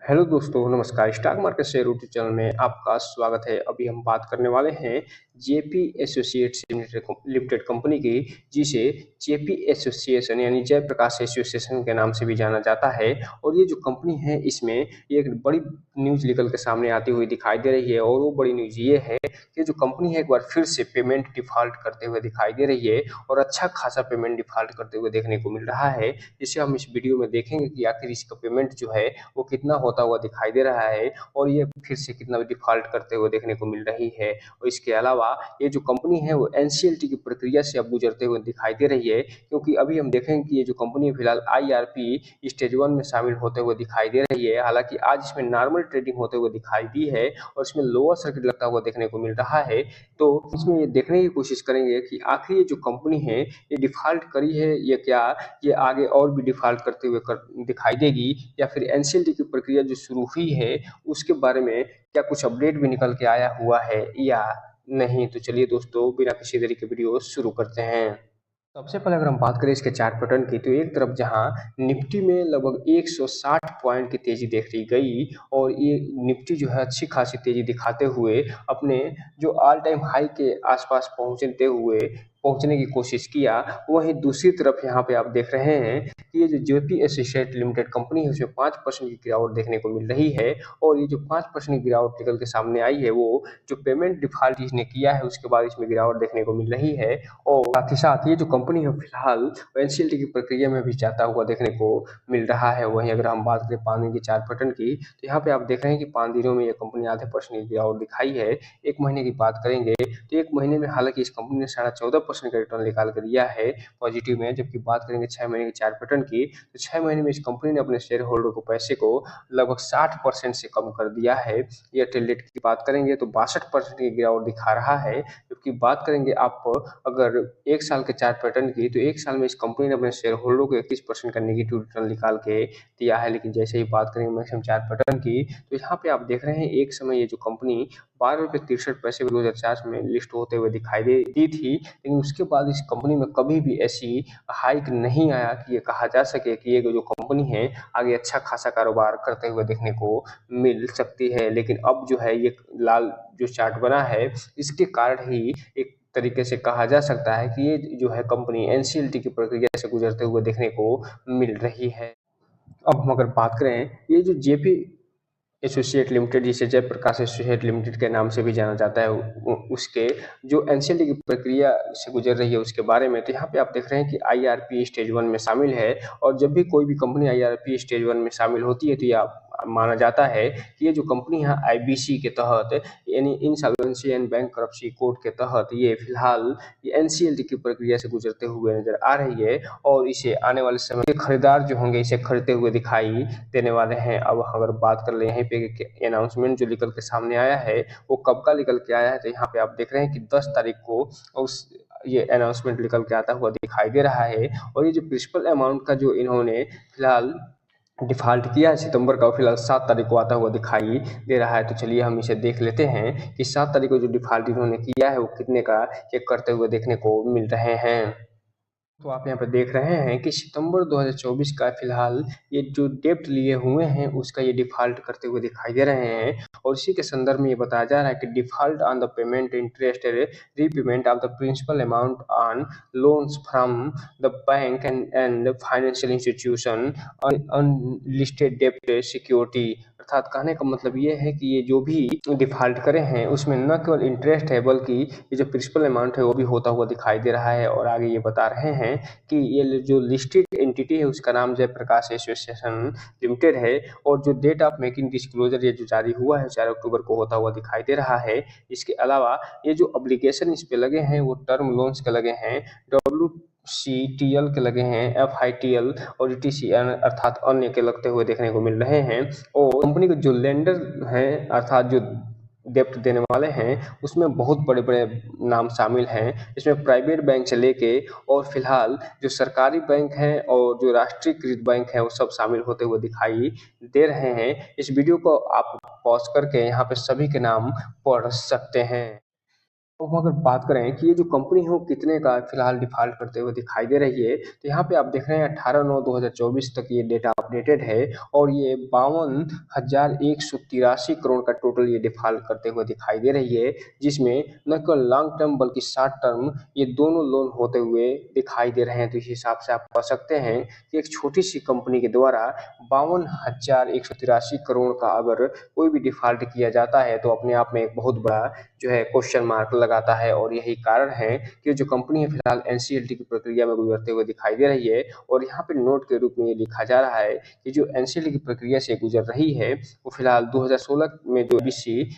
Hello दोस्तों, नमस्कार। Stock market share YouTube channel में आपका स्वागत है। अभी हम बात करने वाले हैं जेपी एसोसिएट्स लिमिटेड कंपनी की, जिसे जेपी एसोसिएशन यानी जयप्रकाश एसोसिएशन के नाम से भी जाना जाता है। और ये जो कंपनी है, इसमें एक बड़ी न्यूज़ निकल के सामने आती हुई दिखाई दे रही है। और वो बड़ी न्यूज़ ये है कि जो कंपनी है, एक बार फिर से पेमेंट डिफ़ॉल्ट करते हुए दिखाई दे रही है और अच्छा खासा पेमेंट डिफ़ॉल्ट करते हुए देखने को मिल रहा है। जिसे हम इस वीडियो में देखेंगे कि आखिर इसका पेमेंट जो है वो कितना होता हुआ दिखाई दे रहा है और ये फिर से कितना डिफ़ॉल्ट करते हुए देखने को मिल रही है। और इसके अलावा ये जो कंपनी है वो एनसीएलटी की प्रक्रिया से अब गुजरते हुए दिखाई दे रही है, क्योंकि अभी हम देखेंगे कि ये जो कंपनी है फिलहाल आईआरपी स्टेज 1 में शामिल होते हुए दिखाई दे रही है। हालाँकि आज इसमें नॉर्मल ट्रेडिंग होते हुए दिखाई दी है और इसमें लोअर सर्किट लगता हुआ देखने को मिल रहा है। तो इसमें ये देखने की कोशिश करेंगे कि आखिर ये जो कंपनी है ये डिफ़ॉल्ट करी है या क्या ये आगे और भी डिफ़ॉल्ट करते हुए दिखाई देगी, या फिर एनसीएलटी की प्रक्रिया जो शुरू हुई है उसके बारे में क्या कुछ अपडेट भी निकल के आया हुआ है या नहीं। तो चलिए दोस्तों, बिना किसी देरी के वीडियो शुरू करते हैं। सबसे पहले अगर हम बात करें इसके चार्ट पैटर्न की, तो एक तरफ जहां निफ्टी में लगभग 160 पॉइंट की तेजी देख ली गई और ये निफ्टी जो है अच्छी खासी तेजी दिखाते हुए अपने जो ऑल टाइम हाई के आसपास पहुंचने की कोशिश किया। वहीं दूसरी तरफ यहाँ पे आप देख रहे हैं कि ये जो जेपी एसोसिएट लिमिटेड कंपनी है उसमें 5% की गिरावट देखने को मिल रही है। और ये जो 5% की गिरावट निकल के सामने आई है वो जो पेमेंट डिफॉल्ट इसने किया है उसके बाद इसमें गिरावट देखने को मिल रही है। और साथ ही साथ ये जो कंपनी है फिलहाल एनसीएलटी की प्रक्रिया में भी जाता हुआ देखने को मिल रहा है। वहीं अगर हम बात करें 5 दिन की चार्ट पैटर्न की, तो यहाँ पे आप देख रहे हैं कि 5 दिनों में ये कंपनी आधे परसेंट की गिरावट दिखाई है। एक महीने की बात करेंगे तो एक महीने में हालांकि इस कंपनी ने 14.5% का रिटर्न निकाल कर दिया है पॉजिटिव में। जबकि बात करेंगे 6 महीने की चार्ट पैटर्न की, तो 6 महीने में इस कंपनी ने अपने शेयर होल्डर को पैसे को लगभग 60% से कम कर दिया है। एयरटेल रेट की बात करेंगे तो 62% की गिरावट दिखा रहा है। जबकि बात करेंगे आप अगर एक साल के चार्ट पैटर्न की, तो एक साल में इस कंपनी ने अपने शेयर होल्डर को 21% का नेगेटिव रिटर्न निकाल के दिया है। लेकिन जैसे ही बात करेंगे मैक्सिमम चार्ट पैटर्न की, तो यहाँ पे आप देख रहे हैं एक समय ये जो कंपनी 12.63 रुपये 2004 में लिस्ट होते हुए दिखाई दी थी। लेकिन उसके बाद इस कंपनी में कभी भी ऐसी हाइक नहीं आया कि ये कहा जा सके कि ये जो कंपनी है आगे अच्छा खासा कारोबार करते हुए देखने को मिल सकती है। लेकिन अब जो है ये लाल जो चार्ट बना है इसके कारण ही एक तरीके से कहा जा सकता है कि ये जो है कंपनी एनसीएलटी की प्रक्रिया से गुजरते हुए देखने को मिल रही है। अब हम अगर बात करें ये जो जेपी एसोसिएट लिमिटेड, जिसे जयप्रकाश एसोसिएट लिमिटेड के नाम से भी जाना जाता है, उसके जो एनसीएलटी की प्रक्रिया से गुजर रही है उसके बारे में, तो यहाँ पे आप देख रहे हैं कि आईआरपी स्टेज 1 में शामिल है। और जब भी कोई भी कंपनी आईआरपी स्टेज 1 में शामिल होती है तो यह माना जाता है कि ये जो कंपनी है आईबीसी के तहत यानी इंसॉल्वेंसी एंड बैंक्रप्सी कोड के तहत ये फिलहाल ये एनसीएलटी की प्रक्रिया से गुजरते हुए नजर आ रही है। और इसे आने वाले समय के खरीदार जो होंगे इसे खरीदते हुए दिखाई देने वाले हैं। अब अगर बात कर ले यहाँ पे अनाउंसमेंट जो निकल के सामने आया है वो कब का निकल के आया है, तो यहाँ पे आप देख रहे हैं कि 10 तारीख को उस ये अनाउंसमेंट निकल के आता हुआ दिखाई दे रहा है। और ये जो प्रिंसिपल अमाउंट का जो इन्होंने फिलहाल डिफ़ॉल्ट किया है सितंबर का, फिलहाल 7 तारीख को आता हुआ दिखाई दे रहा है। तो चलिए हम इसे देख लेते हैं कि 7 तारीख को जो डिफ़ॉल्ट इन्होंने किया है वो कितने का चेक करते हुए देखने को मिल रहे हैं। तो आप यहाँ पे देख रहे हैं कि सितंबर 2024 का फिलहाल ये जो डेब्ट लिए हुए हैं उसका ये डिफ़ॉल्ट करते हुए दिखाई दे रहे हैं। और इसी के संदर्भ में ये बताया जा रहा है कि default on the payment interest repayment of the principal amount on loans from the bank and financial institution unlisted डेब्ट सिक्योरिटी। अर्थात कहने का मतलब ये है कि ये जो भी डिफ़ॉल्ट करे हैं उसमें न केवल इंटरेस्ट है बल्कि ये जो प्रिंसिपल अमाउंट है वो भी होता हुआ दिखाई दे रहा है। और आगे ये बता रहे हैं कि ये जो लिस्टेड एंटिटी है उसका नाम जयप्रकाश एसोसिएशन लिमिटेड है। और जो डेट ऑफ मेकिंग डिस्क्लोजर ये जो जारी हुआ है 4 अक्टूबर को होता हुआ दिखाई दे रहा है। इसके अलावा ये जो ऑब्लिगेशन इस पे लगे हैं वो टर्म लोन्स के लगे हैं, WCTL के लगे हैं, FITL और ETCN अर्थात अन्य के लगते हुए देखने को मिल रहे हैं। और कंपनी के जो लेंडर हैं अर्थात जो डेप्ट देने वाले हैं उसमें बहुत बड़े बड़े नाम शामिल हैं। इसमें प्राइवेट बैंक से लेके और फिलहाल जो सरकारी बैंक हैं और जो राष्ट्रीयकृत बैंक है वो सब शामिल होते हुए दिखाई दे रहे हैं। इस वीडियो को आप पॉज करके यहाँ पे सभी के नाम पढ़ सकते हैं। अब अगर बात करें कि ये जो कंपनी है वो कितने का फिलहाल डिफ़ॉल्ट करते हुए दिखाई दे रही है, तो यहाँ पे आप देख रहे हैं 18/9/2024 तक ये डेटा अपडेटेड है और ये 52,183 करोड़ का टोटल ये डिफ़ॉल्ट करते हुए दिखाई दे रही है, जिसमें न केवल लॉन्ग टर्म बल्कि शॉर्ट टर्म ये दोनों लोन होते हुए दिखाई दे रहे हैं। तो इस हिसाब से आप कह सकते हैं कि एक छोटी-सी कंपनी के द्वारा 52,183 करोड़ का अगर कोई भी डिफ़ॉल्ट किया जाता है, तो अपने आप में एक बहुत बड़ा जो है क्वेश्चन मार्क लगाता है और यही कारण है कि जो कंपनी है फिलहाल एनसीएलटी की प्रक्रिया में गुजरते हुए दिखाई दे रही है और यहाँ पे नोट के रूप में ये लिखा जा रहा है कि जो एनसीएलटी की प्रक्रिया से गुजर रही है वो फिलहाल 2016 में जो बीसी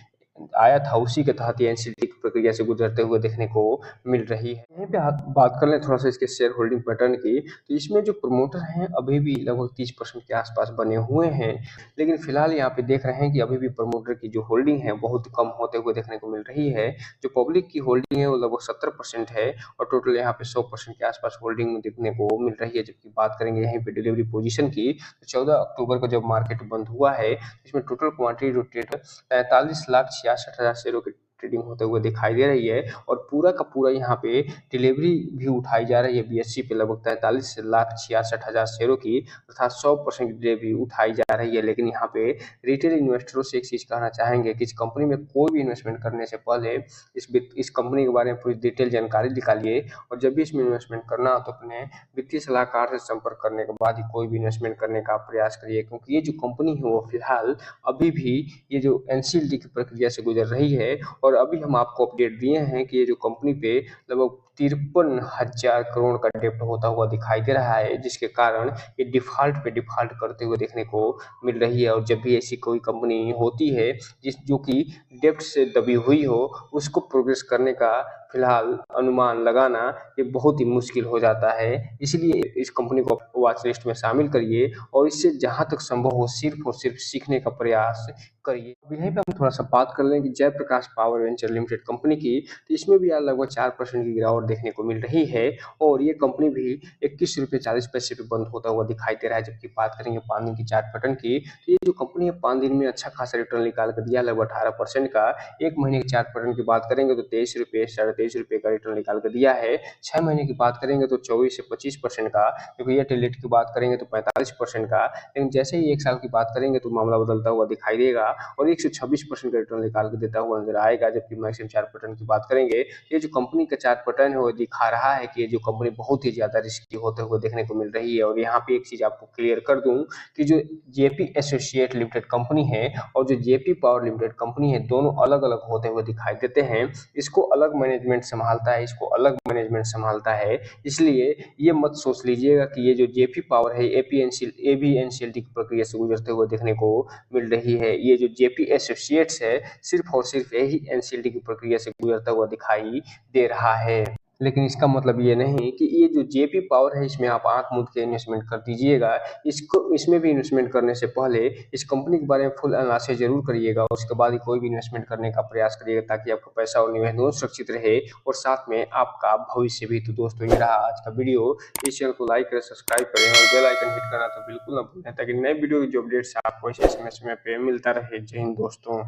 आया था उसी के तहत ये एनसीएलटी की प्रक्रिया से गुजरते हुए देखने को मिल रही है। यहीं पे आप बात कर लें थोड़ा सा इसके शेयर होल्डिंग पैटर्न की, तो इसमें जो प्रमोटर हैं अभी भी लगभग 30% के आसपास बने हुए हैं, लेकिन फिलहाल यहाँ पे देख रहे हैं कि अभी भी प्रमोटर की जो होल्डिंग है बहुत कम होते हुए देखने को मिल रही है। जो पब्लिक की होल्डिंग है वो लगभग 70% है और टोटल यहाँ पे 100% के आसपास होल्डिंग देखने को मिल रही है। जबकि बात करेंगे यहीं पे डिलीवरी पोजीशन की, तो 14 अक्टूबर को जब मार्केट बंद हुआ है इसमें टोटल क्वांटिटी रोटेट 45,66,000 शेयरों की ट्रेडिंग होते हुए दिखाई दे रही है और पूरा का पूरा यहाँ पे डिलीवरी भी उठाई जा रही है बीएससी पे लगभग 43,66,000 शेयरों की, अर्थात 100% की डिलीवरी उठाई जा रही है। लेकिन यहाँ पे रिटेल इन्वेस्टरों से एक चीज़ कहना चाहेंगे कि इस कंपनी में कोई भी इन्वेस्टमेंट करने से पहले इस कंपनी के बारे में पूरी डिटेल जानकारी निकालिए और जब भी इसमें इन्वेस्टमेंट करना हो तो अपने वित्तीय सलाहकार से संपर्क करने के बाद ही कोई भी इन्वेस्टमेंट करने का प्रयास करिए, क्योंकि ये जो कंपनी है वो फिलहाल अभी भी ये जो एनसीएलटी की प्रक्रिया से गुजर रही है और अभी हम आपको अपडेट दिए हैं कि ये जो कंपनी पे लगभग 53,000 करोड़ का डेब्ट होता हुआ दिखाई दे रहा है, जिसके कारण ये डिफ़ॉल्ट पे डिफ़ॉल्ट करते हुए देखने को मिल रही है। और जब भी ऐसी कोई कंपनी होती है जो कि डेब्ट से दबी हुई हो, उसको प्रोग्रेस करने का फिलहाल अनुमान लगाना ये बहुत ही मुश्किल हो जाता है। इसलिए इस कंपनी को वॉच लिस्ट में शामिल करिए और इससे जहाँ तक संभव हो सिर्फ और सिर्फ सीखने का प्रयास करिए। अब यहीं पे हम थोड़ा सा बात कर लें कि Jaiprakash power venture limited company की, तो इसमें भी यार लगभग 4% की गिरावट देखने को मिल रही है और ये कंपनी भी 21 रुपये 40 पैसे पे बंद होता हुआ दिखाई दे रहा है। जबकि बात करेंगे 5 दिन की चार्ट पैटर्न की, तो ये जो कंपनी है 5 दिन में अच्छा खासा रिटर्न निकाल कर दिया लगभग 18% का। 1 महीने की चार्ट पैटर्न की बात करेंगे तो 23 रुपये 23.5 रुपये का रिटर्न निकाल कर दिया है। 6 महीने की बात करेंगे तो 24 से 25% का, क्योंकि ईयर टेलेट की बात करेंगे तो 45% का। लेकिन जैसे ही 1 साल की बात करेंगे तो मामला बदलता हुआ दिखाई देगा और 126% का रिटर्न निकाल के देता हुआ नजर आएगा। जबकि मैक्सिमम चार्ट पैटर्न की बात करेंगे, ये जो कंपनी का चार्ट पैटर्न है वो दिखा रहा है कि ये जो कंपनी बहुत ही ज़्यादा रिस्की होते हुए देखने को मिल रही है। और यहाँ पे एक चीज़ आपको क्लियर कर दूँ कि जो जेपी एसोसिएट लिमिटेड कंपनी है और जो जेपी पावर लिमिटेड कंपनी है, दोनों अलग-अलग होते हुए दिखाई देते हैं। इसको अलग मैनेजमेंट संभालता है, इसको अलग मैनेजमेंट संभालता है। इसलिए ये मत सोच लीजिएगा कि ये जो जेपी पावर है एबी एनसीएलटी की प्रक्रिया से गुजरते हुए देखने को मिल रही है। ये जो जेपी एसोसिएट्स है सिर्फ और सिर्फ यही एनसीएलटी की प्रक्रिया से गुजरता हुआ दिखाई दे रहा है। लेकिन इसका मतलब ये नहीं कि ये जो जेपी पावर है इसमें आप आंख मूंद के इन्वेस्टमेंट कर दीजिएगा। इसको इसमें भी इन्वेस्टमेंट करने से पहले इस कंपनी के बारे में फुल एनालिसिस जरूर करिएगा और उसके बाद ही कोई भी इन्वेस्टमेंट करने का प्रयास करिएगा, ताकि आपका पैसा और निवेश दोनों सुरक्षित रहे और साथ में आपका भविष्य भी। तो दोस्तों ये रहा आज का वीडियो। इस चैनल को लाइक करें, सब्सक्राइब करें और बेल आइकन हिट करना तो बिल्कुल ना भूलें, ताकि नए वीडियो की जो अपडेट्स आपको इस समय पे मिलता रहे। जय हिंद दोस्तों।